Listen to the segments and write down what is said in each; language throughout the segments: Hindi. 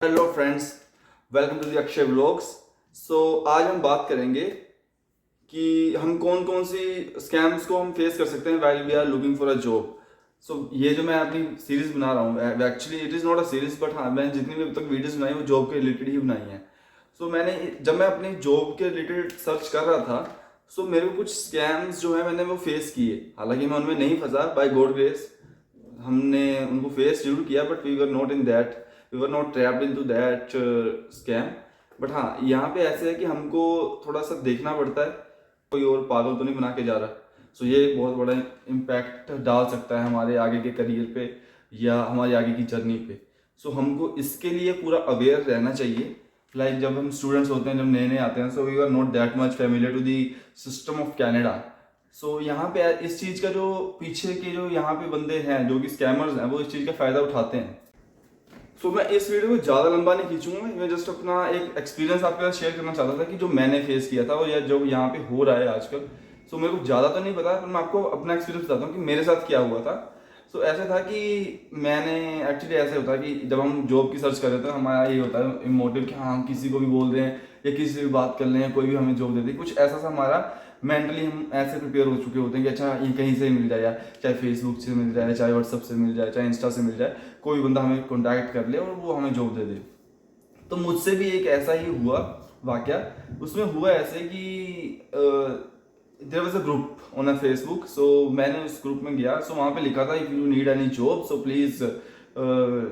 Hello friends, welcome to the Akshay vlogs. आज हम बात करेंगे कि हम कौन कौन सी स्कैम्स को हम फेस कर सकते हैं while we are looking for a job. ये जो मैं अपनी सीरीज बना रहा हूँ, actually it is not a series, but हाँ, मैंने जितनी भी अब तक वीडियोस बनाई वो जॉब के रिलेटेड ही बनाई हैं। जब मैं अपनी जॉब के रिलेटेड सर्च कर रहा था, मेरे को कुछ स्कैम्स जो है मैंने वो फेस किए। हालांकि मैं उनमें नहीं फंसा, बाय गॉड ग्रेस हमने उनको फेस जरूर किया, but we were not trapped in to that scam. But हाँ, यहाँ पे ऐसे है कि हमको थोड़ा सा देखना पड़ता है, कोई और पागल तो नहीं बना के जा रहा। ये एक बहुत बड़ा इम्पैक्ट डाल सकता है हमारे आगे के करियर पे या हमारी आगे की जर्नी पे। हमको इसके लिए पूरा अवेयर रहना चाहिए। जब हम स्टूडेंट्स होते हैं, जब नए नए आते हैं, we are not that much familiar to the system of Canada. यहाँ पे इस चीज़ का जो पीछे के जो यहाँ पे बंदे हैं जो कि स्कैमर्स हैं, वो इस चीज़ का फ़ायदा उठाते हैं। मैं इस वीडियो को ज़्यादा लंबा नहीं खींचूंगा, मैं जस्ट अपना एक एक्सपीरियंस आपके साथ शेयर करना चाहता था कि जो मैंने फेस किया था और या जो यहाँ पे हो रहा है आजकल। मेरे को ज़्यादा तो नहीं पता, पर मैं आपको अपना एक्सपीरियंस बताता हूँ कि मेरे साथ क्या हुआ था। ऐसा था कि मैंने एक्चुअली ऐसे होता है कि जब हम जॉब की सर्च कर रहे थे, हमारा ये होता है मोटिव कि हाँ, हम किसी को भी बोल रहे हैं या किसी से भी बात कर रहे हैं, कोई भी हमें जॉब दे दे, कुछ ऐसा सा हमारा मेंटली हम ऐसे प्रिपेयर हो चुके होते हैं कि अच्छा, ये कहीं से ही मिल जाए, या चाहे फेसबुक से मिल जाए, चाहे व्हाट्सअप से मिल जाए, चाहे इंस्टा से मिल जाए, कोई बंदा हमें कॉन्टैक्ट कर ले और वो हमें जॉब दे दे। तो मुझसे भी एक ऐसा ही हुआ वाकया। उसमें हुआ ऐसे कि there was a group on a Facebook. मैंने उस ग्रुप में गया। वहाँ पे लिखा था, if you need any job so please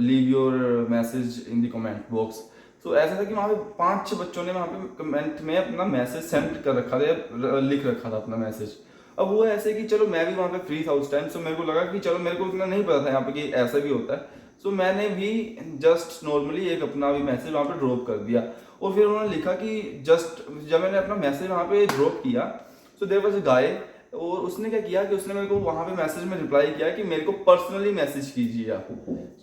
leave your message in the comment box. ऐसा था कि वहाँ पे 5-6 बच्चों ने वहाँ पे कमेंट में अपना मैसेज सेंड कर रखा था, लिख रखा था अपना मैसेज। अब वो ऐसे कि चलो, मैं भी वहाँ पे फ्री था उस टाइम, मेरे को लगा कि चलो, मेरे को इतना नहीं पता था यहाँ पे कि ऐसा भी होता है। मैंने भी जस्ट नॉर्मली एक अपना भी मैसेज वहाँ पे ड्रॉप कर दिया। और फिर उन्होंने लिखा कि जस्ट जब मैंने अपना मैसेज वहाँ पे ड्रॉप किया, देयर वाज अ गाय, और उसने क्या किया कि उसने मेरे को वहाँ पे मैसेज में रिप्लाई किया कि मेरे को पर्सनली मैसेज कीजिए आप।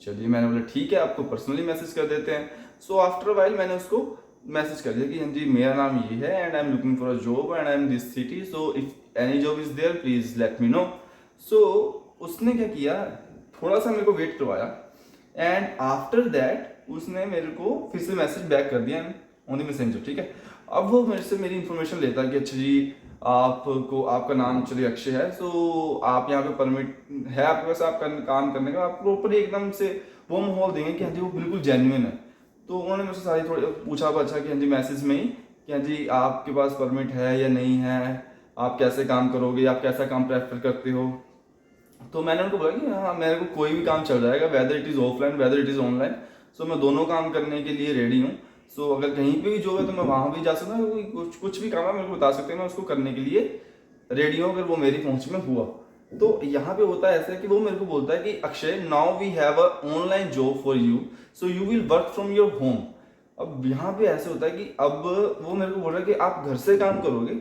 चलिए, मैंने बोला ठीक है, आपको पर्सनली मैसेज कर देते हैं। आफ्टर वाइल मैंने उसको मैसेज कर दिया कि हाँ जी, मेरा नाम ये है and I am looking for a job and I am this city, if any job is there please let me know. उसने क्या किया, थोड़ा सा मेरे को वेट करवाया, एंड आफ्टर दैट उसने मेरे को फिर से मैसेज बैक कर दिया ऑन द मैसेंजर। ठीक है, अब वो मेरे से मेरी इन्फॉर्मेशन लेता है कि अच्छा जी, आपको आपका नाम चलिए अक्षय है, आप यहाँ पे परमिट है आपके पास आपका काम करने का, आप प्रॉपर एकदम से वो माहौल देंगे कि हाँ जी, वो बिल्कुल जेन्युइन है। तो उन्होंने मुझसे सारी थोड़ी पूछा, अच्छा कि हाँ जी, मैसेज में ही कि हाँ जी, आपके पास परमिट है या नहीं है, आप कैसे काम करोगे, आप कैसा काम प्रेफर करते हो। तो मैंने उनको बोला कि हाँ, मेरे को कोई भी काम चल जाएगा, whether it is offline whether it is online. मैं दोनों काम करने के लिए रेडी हूँ। अगर कहीं पे भी जो है तो मैं वहाँ भी जा सकता हूँ, कुछ कुछ भी काम है मेरे को बता सकते हैं, मैं उसको करने के लिए रेडी हूँ अगर वो मेरी पहुँच में हुआ। तो यहाँ पे होता है ऐसा कि वो मेरे को बोलता है कि Akshay, now we have a online job for you, so you will work from your home. अब यहाँ पे ऐसे होता है कि अब वो मेरे को बोल रहा है कि आप घर से काम करोगे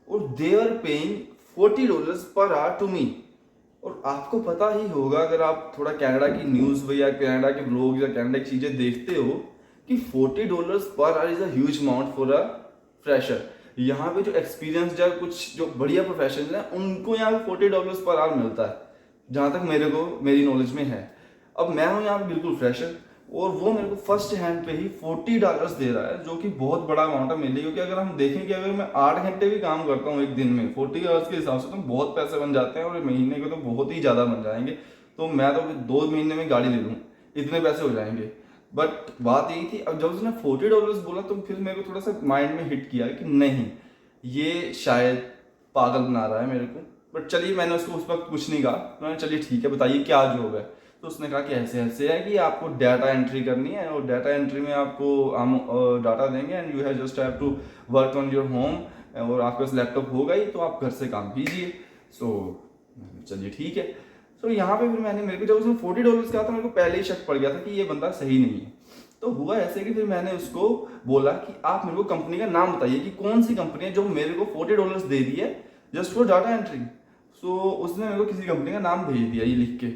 और they are paying $40 per hour to me. और आपको पता ही होगा, अगर आप थोड़ा कनाडा की न्यूज़ या कनाडा के ब्लॉग या कनाडा की चीज़ें देखते हो, कि $40 per hour is a huge amount for a fresher. यहाँ पे जो एक्सपीरियंस या कुछ जो बढ़िया प्रोफेशनल है, उनको यहाँ पे $40 पर आवर मिलता है, जहाँ तक मेरी नॉलेज में है। अब मैं हूँ यहाँ पे बिल्कुल फ्रेशर, और वो मेरे को फर्स्ट हैंड पे ही $40 दे रहा है, जो कि बहुत बड़ा अमाउंट है मेरे लिए। क्योंकि अगर हम देखें कि अगर मैं 8 घंटे भी काम करता हूँ एक दिन में, $40 के हिसाब से तो बहुत पैसे बन जाते हैं, और महीने के तो बहुत ही ज़्यादा बन जाएंगे। तो मैं तो 2 महीने में गाड़ी ले लूँ, इतने पैसे हो जाएंगे। बट बात यही थी, अब जब उसने $40 बोला, तो फिर मेरे को थोड़ा सा माइंड में हिट किया कि नहीं, ये शायद पागल बना रहा है मेरे को। बट चलिए, मैंने उसको उस वक्त कुछ नहीं कहा, मैंने चलिए ठीक है, बताइए क्या जॉब है। तो उसने कहा कि ऐसे ऐसे है कि आपको डाटा एंट्री करनी है, और डाटा एंट्री में आपको हम डाटा देंगे and you have just have to work on your home, और आपके पास लैपटॉप होगा ही तो आप घर से काम कीजिए। सो चलिए ठीक है। यहाँ पे फिर मेरे को जब उसने $40 कहा, तो मेरे को पहले ही शक पड़ गया था कि ये बंदा सही नहीं है। तो हुआ ऐसे कि फिर मैंने उसको बोला कि आप मेरे को कंपनी का नाम बताइए कि कौन सी कंपनी है जो मेरे को $40 दे रही है जस्ट फॉर डाटा एंट्री। उसने मेरे को किसी कंपनी का नाम भेज दिया ये लिख के।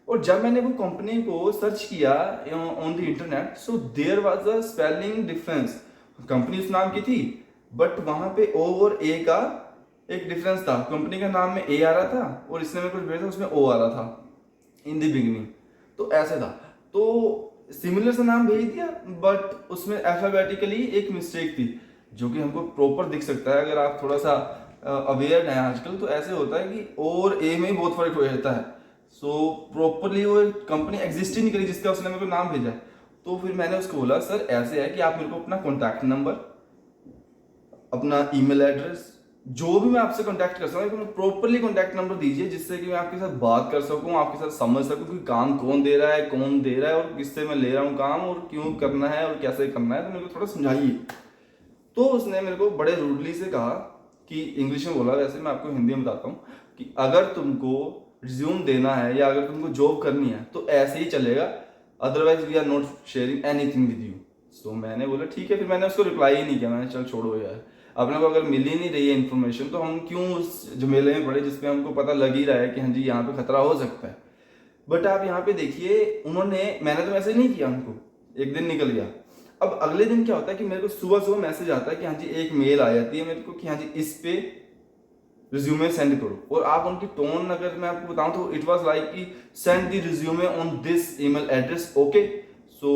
और जब मैंने वो कंपनी को सर्च किया on the internet, there was a spelling difference. Company उस नाम की थी, बट वहां पे ओ और ए का एक डिफरेंस था। कंपनी का नाम में ए आ रहा था और इसने में कुछ भेजा, उसमें ओ आ रहा था इन द बिगिनिंग। तो ऐसे था। तो सिमिलर सा नाम भेज दिया, बट उसमें अल्फाबेटिकली एक मिस्टेक थी जो कि हमको प्रॉपर दिख सकता है। अगर आप थोड़ा सा अवेयर हैं आजकल, तो ऐसे होता है कि और ए में ही बहुत फर्क हो जाता है। सो प्रॉपरली वो कंपनी एग्जिस्ट ही नहीं करी जिसका उसने मेरे को नाम भेजा। तो फिर मैंने उसको बोला, सर ऐसे है कि आप मेरे को अपना कॉन्टैक्ट नंबर, अपना ईमेल एड्रेस, जो भी मैं आपसे कांटेक्ट कर सकता हूँ, प्रॉपरली कांटेक्ट नंबर दीजिए जिससे कि मैं आपके साथ बात कर सकूँ, आपके साथ समझ सकूँ कि काम कौन दे रहा है, कौन दे रहा है, और किससे मैं ले रहा हूँ काम, और क्यों करना है और कैसे करना है, तो मेरे को थोड़ा समझाइए। तो उसने मेरे को बड़े रूडली से कहा कि, इंग्लिश में बोला, वैसे मैं आपको हिंदी में बताता हूँ, कि अगर तुमको रिज्यूम देना है या अगर तुमको जॉब करनी है तो ऐसे ही चलेगा, otherwise we are not sharing anything with you. So मैंने बोला ठीक है, फिर मैंने उसको रिप्लाई ही नहीं किया। मैंने चल छोड़ो यार, अपने को अगर मिल ही नहीं रही है इन्फॉर्मेशन तो हम क्यों उस झमेले में पड़े जिसपे हमको पता लग ही रहा है कि हाँ जी यहाँ पे खतरा हो सकता है। बट आप यहाँ पे देखिए, मैंने तो मैसेज नहीं किया उनको, एक दिन निकल गया। अब अगले दिन क्या होता है कि मेरे को सुबह सुबह मैसेज आता है कि हाँ जी एक मेल आ जाती है मेरे को कि हाँ जी इस पे रिज्यूमे सेंड करो। और आप उनकी टोन अगर मैं आपको बताऊं तो इट वाज लाइक कि send the resume on this email address, okay. So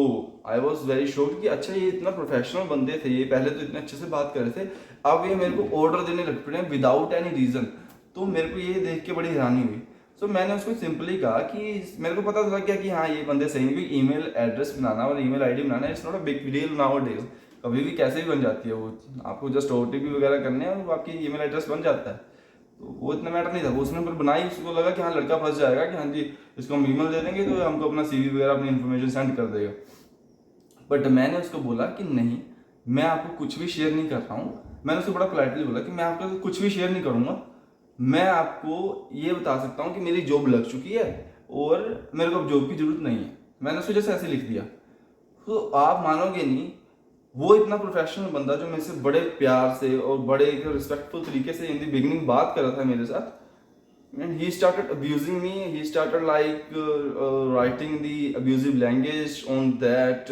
I was very sure कि अच्छा ये इतना प्रोफेशनल बंदे थे, ये पहले तो इतने अच्छे से बात कर रहे थे, अब ये मेरे को ऑर्डर देने लग पड़े हैं विदाउट एनी रीजन। तो मेरे को ये देख के बड़ी हैरानी हुई। सो मैंने उसको सिंपली कहा कि मेरे को पता था क्या कि हाँ ये बंदे सही नहीं, ईमेल एड्रेस बनाना और email ID banana it's not a big deal now days, कभी भी कैसे भी बन जाती है वो, आपको जस्ट ओटीपी वगैरह करने हैं और वो आपकी ईमेल एड्रेस बन जाता है। तो वो इतना मैटर नहीं था, वो उसने फिर बनाई, उसको लगा कि हाँ लड़का फंस जाएगा कि हाँ जी इसको हम ईमेल दे देंगे तो हमको अपना सीवी वगैरह अपनी इन्फॉर्मेशन सेंड कर देगा। बट मैंने उसको बोला कि नहीं, मैं आपको कुछ भी शेयर नहीं कर रहा हूँ। मैंने उसको बड़ा पोलाइटली बोला कि मैं आपको कुछ भी शेयर नहीं करूँगा, मैं आपको ये बता सकता हूँ कि मेरी जॉब लग चुकी है और मेरे को अब जॉब की जरूरत नहीं है। मैंने उसको जैसे ऐसे लिख दिया। तो आप मानोगे नहीं, वो इतना प्रोफेशनल बंदा जो मेरे से बड़े प्यार से और बड़े एक रिस्पेक्टफुल तरीके से इन द बिगिनिंग बात कर रहा था मेरे साथ, and he started abusing me. He started like writing the abusive language on that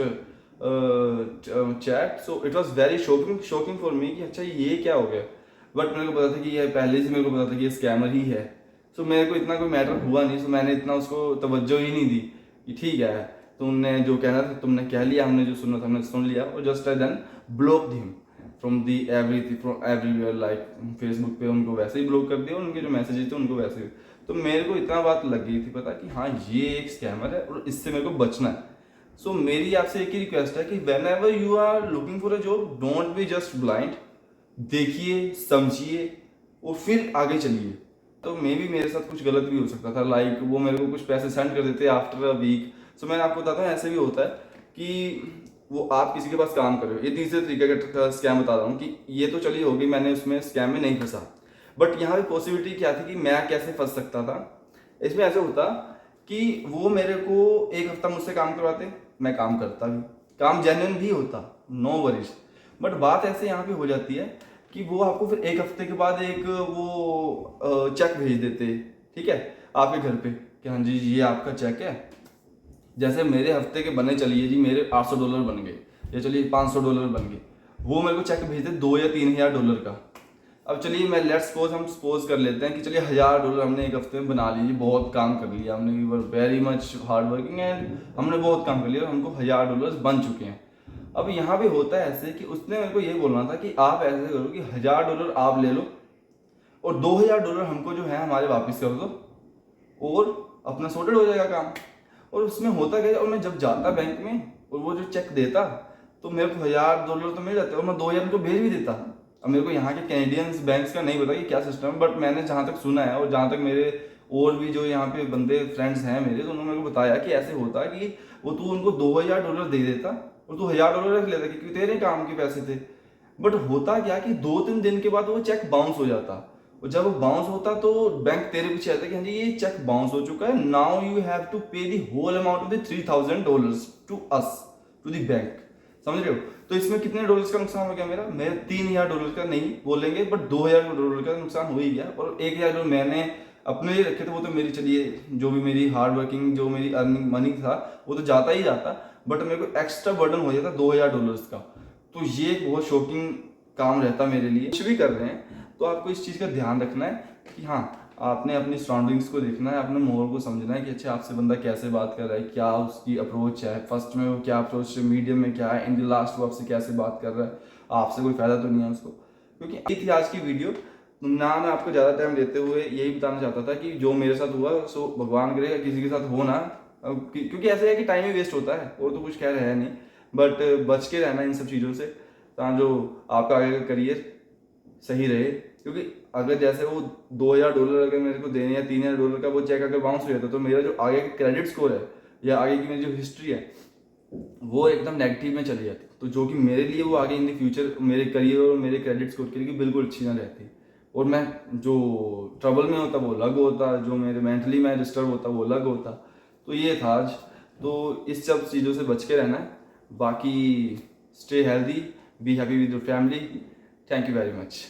chat. So it was very shocking for me कि अच्छा ये क्या हो गया। बट मेरे को पता था कि ये पहले से मेरे को पता था कि ये स्कैमर ही है। सो मेरे को इतना कोई मैटर हुआ नहीं, सो मैंने इतना उसको तवज्जो ही नहीं दी कि ठीक है तुमने जो कहना था तुमने कह लिया, हमने जो सुनना था हमने सुन लिया, और just I then block him from the from everywhere, like Facebook पे उनको वैसे ही ब्लॉक कर दिया, उनके जो मैसेजेस थे उनको वैसे ही। तो मेरे को इतना बात लग गई थी पता कि हाँ ये एक स्कैमर है और इससे मेरे को बचना है। सो मेरी आपसे एक ही रिक्वेस्ट है कि whenever you are looking for a job, don't be just blind, देखिए समझिए और फिर आगे चलिए। तो मे भी मेरे साथ कुछ गलत भी हो सकता था, लाइक वो मेरे को कुछ पैसे सेंड कर देते आफ्टर अ वीक। सो मैंने आपको बताता हूँ ऐसे भी होता है कि वो आप किसी के पास काम कर रहे हो, ये तीसरे तरीके का स्कैम बता रहा हूँ कि ये तो चलिए होगी, मैंने उसमें स्कैम में नहीं फंसा, बट यहाँ पे पॉसिबिलिटी क्या थी कि मैं कैसे फंस सकता था। इसमें ऐसे होता कि वो मेरे को एक हफ्ता मुझसे काम करवाते, मैं काम करता भी, काम जेन्युइन भी होता, नो वरीज। बट बात ऐसे यहाँ पे हो जाती है कि वो आपको फिर एक हफ्ते के बाद एक वो चेक भेज देते, ठीक है, आपके घर पे कि हाँ जी ये आपका चेक है। जैसे मेरे हफ्ते के बने, चलिए जी मेरे $800 बन गए, या चलिए $500 बन गए, वो मेरे को चेक भेजते 2 या 3 हज़ार डॉलर का। अब चलिए मैं लेट्स सपोज हम सपोज कर लेते हैं कि चलिए $1000 हमने एक हफ्ते में बना लीजिए, बहुत काम कर लिया हमने, we were very much hard working एंड हमने बहुत काम कर लिया और हमको $1000 बन चुके हैं। अब यहाँ पे होता है ऐसे कि उसने मेरे को ये बोलना था कि आप ऐसे करो कि $1000 आप ले लो और $2000 हमको जो है हमारे वापस कर दो और अपना सॉर्टेड हो जाएगा काम। और उसमें होता क्या, और मैं जब जाता बैंक में और वो जो चेक देता तो मेरे को $1000 तो मिल जाते और मैं 2000 उनको भेज भी देता। अब मेरे को यहाँ के कैनेडियंस बैंक्स का नहीं पता कि क्या सिस्टम है, बट मैंने जहाँ तक सुना है और जहाँ तक मेरे और भी जो यहाँ पे बंदे फ्रेंड्स हैं मेरे, तो उन्होंने मेरे को बताया कि ऐसे होता कि वो तू उनको $2000 दे देता और तू $1000 रख लेता क्योंकि तेरे काम के पैसे थे। बट होता क्या कि 2-3 दिन के बाद वो चेक बाउंस हो जाता, और जब वो बाउंस होता तो बैंक तेरे पीछे आता कि हाँ जी ये चेक बाउंस हो चुका है, now you have to pay the whole amount of the $3000 to us, to the bank. समझ रहे हो? तो इसमें कितने डॉलर्स का नुकसान हो गया मेरे $3000 का नहीं बोलेंगे बट $2000 का नुकसान हो ही गया। और $1000 मैंने अपने लिए रखे थे, वो तो मेरी चलिए जो भी मेरी हार्ड वर्किंग जो मेरी अर्निंग मनी था वो तो जाता ही जाता, बट मेरे को एक्स्ट्रा बर्डन हो जाता $2000 का। तो ये एक बहुत शॉकिंग काम रहता मेरे लिए। कुछ भी कर रहे हैं तो आपको इस चीज़ का ध्यान रखना है कि हाँ आपने अपनी सराउंडिंग्स को देखना है, अपने माहौल को समझना है कि अच्छा आपसे बंदा कैसे बात कर रहा है, क्या उसकी अप्रोच है, फर्स्ट में वो क्या अप्रोच है, मीडियम में क्या है, इन द लास्ट वो आपसे कैसे बात कर रहा है, आपसे कोई फ़ायदा तो नहीं है उसको। क्योंकि ये थी आज की वीडियो। ना मैं आपको ज़्यादा टाइम देते हुए यही बताना चाहता था कि जो मेरे साथ हुआ सो भगवान करे किसी के साथ हो ना, क्योंकि ऐसे है कि टाइम ही वेस्ट होता है और तो कुछ कह रहा है नहीं, बट बच के रहना इन सब चीज़ों से, ताकि जो आपका आगे का करियर सही रहे। क्योंकि अगर जैसे वो $2,000 अगर मेरे को देने या $3,000 का वो चेक अगर बाउंस हो जाता तो मेरा जो आगे का क्रेडिट स्कोर है या आगे की मेरी जो हिस्ट्री है वो एकदम नेगेटिव में चली जाती, तो जो कि मेरे लिए वो आगे इन द फ्यूचर मेरे करियर और मेरे क्रेडिट स्कोर के लिए बिल्कुल अच्छी ना रहती। और मैं जो ट्रबल में होता वो अलग होता, जो मेरे मेंटली मैं डिस्टर्ब होता वो अलग होता। तो ये था आज। तो इस सब चीज़ों से बच के रहना है। बाकी stay healthy, be happy with your family. Thank you very much.